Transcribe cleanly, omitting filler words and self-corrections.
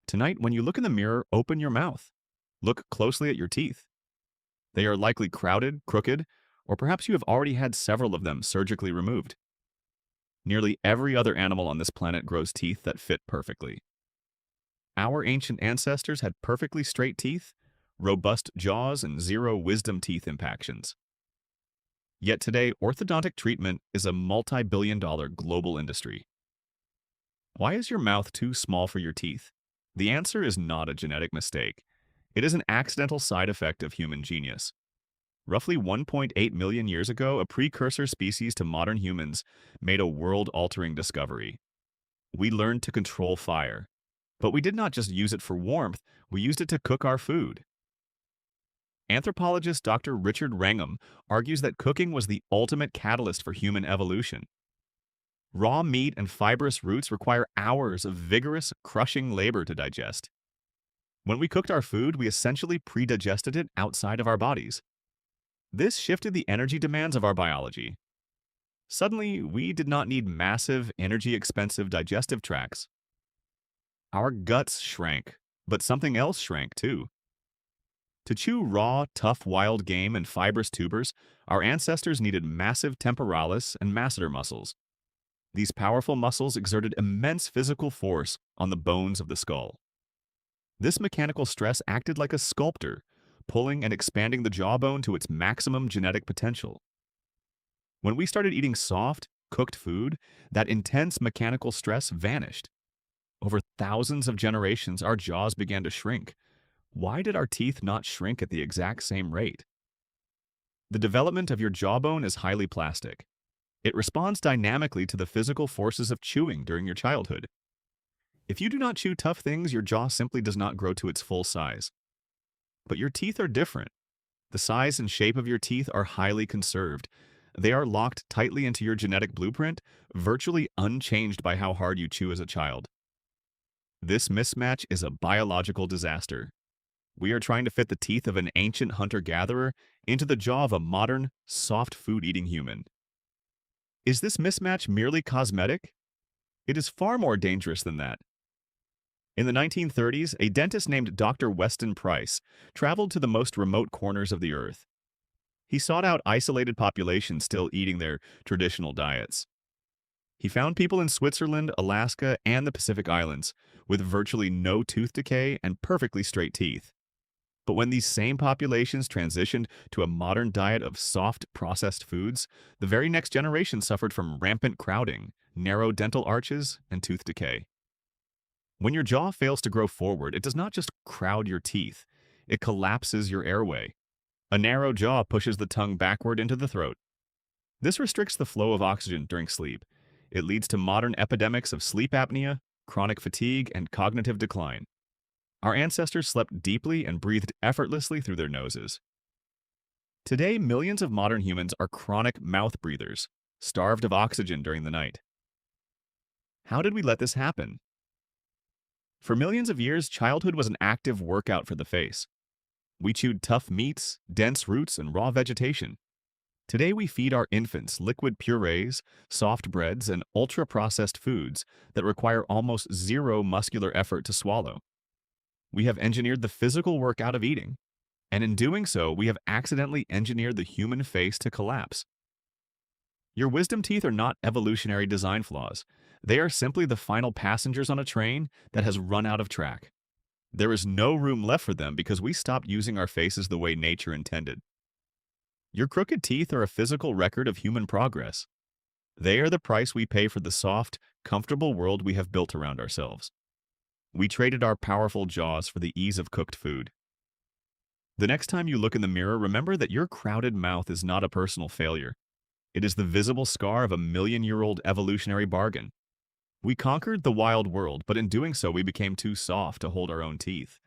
Tonight, when you look in the mirror, open your mouth. Look closely at your teeth. They are likely crowded, crooked, or perhaps you have already had several of them surgically removed. Nearly every other animal on this planet grows teeth that fit perfectly. Our ancient ancestors had perfectly straight teeth, robust jaws, and zero wisdom teeth impactions. Yet today, orthodontic treatment is a multi-billion-dollar global industry. Why is your mouth too small for your teeth? The answer is not a genetic mistake. It is an accidental side effect of human genius. Roughly 1.8 million years ago, a precursor species to modern humans made a world-altering discovery. We learned to control fire. But we did not just use it for warmth, we used it to cook our food. Anthropologist Dr. Richard Wrangham argues that cooking was the ultimate catalyst for human evolution. Raw meat and fibrous roots require hours of vigorous, crushing labor to digest. When we cooked our food, we essentially pre-digested it outside of our bodies. This shifted the energy demands of our biology. Suddenly, we did not need massive, energy-expensive digestive tracts. Our guts shrank, but something else shrank too. To chew raw, tough wild game and fibrous tubers, our ancestors needed massive temporalis and masseter muscles. These powerful muscles exerted immense physical force on the bones of the skull. This mechanical stress acted like a sculptor, pulling and expanding the jawbone to its maximum genetic potential. When we started eating soft, cooked food, that intense mechanical stress vanished. Over thousands of generations, our jaws began to shrink. Why did our teeth not shrink at the exact same rate? The development of your jawbone is highly plastic. It responds dynamically to the physical forces of chewing during your childhood. If you do not chew tough things, your jaw simply does not grow to its full size. But your teeth are different. The size and shape of your teeth are highly conserved. They are locked tightly into your genetic blueprint, virtually unchanged by how hard you chew as a child. This mismatch is a biological disaster. We are trying to fit the teeth of an ancient hunter-gatherer into the jaw of a modern, soft food-eating human. Is this mismatch merely cosmetic? It is far more dangerous than that. In the 1930s, a dentist named Dr. Weston Price traveled to the most remote corners of the earth. He sought out isolated populations still eating their traditional diets. He found people in Switzerland, Alaska, and the Pacific Islands with virtually no tooth decay and perfectly straight teeth. But when these same populations transitioned to a modern diet of soft, processed foods, the very next generation suffered from rampant crowding, narrow dental arches, and tooth decay. When your jaw fails to grow forward, it does not just crowd your teeth, it collapses your airway. A narrow jaw pushes the tongue backward into the throat. This restricts the flow of oxygen during sleep. It leads to modern epidemics of sleep apnea, chronic fatigue, and cognitive decline. Our ancestors slept deeply and breathed effortlessly through their noses. Today, millions of modern humans are chronic mouth breathers, starved of oxygen during the night. How did we let this happen? For millions of years, childhood was an active workout for the face. We chewed tough meats, dense roots, and raw vegetation. Today, we feed our infants liquid purees, soft breads, and ultra-processed foods that require almost zero muscular effort to swallow. We have engineered the physical work out of eating, and in doing so, we have accidentally engineered the human face to collapse. Your wisdom teeth are not evolutionary design flaws. They are simply the final passengers on a train that has run out of track. There is no room left for them because we stopped using our faces the way nature intended. Your crooked teeth are a physical record of human progress. They are the price we pay for the soft, comfortable world we have built around ourselves. We traded our powerful jaws for the ease of cooked food. The next time you look in the mirror, remember that your crowded mouth is not a personal failure. It is the visible scar of a million-year-old evolutionary bargain. We conquered the wild world, but in doing so, we became too soft to hold our own teeth.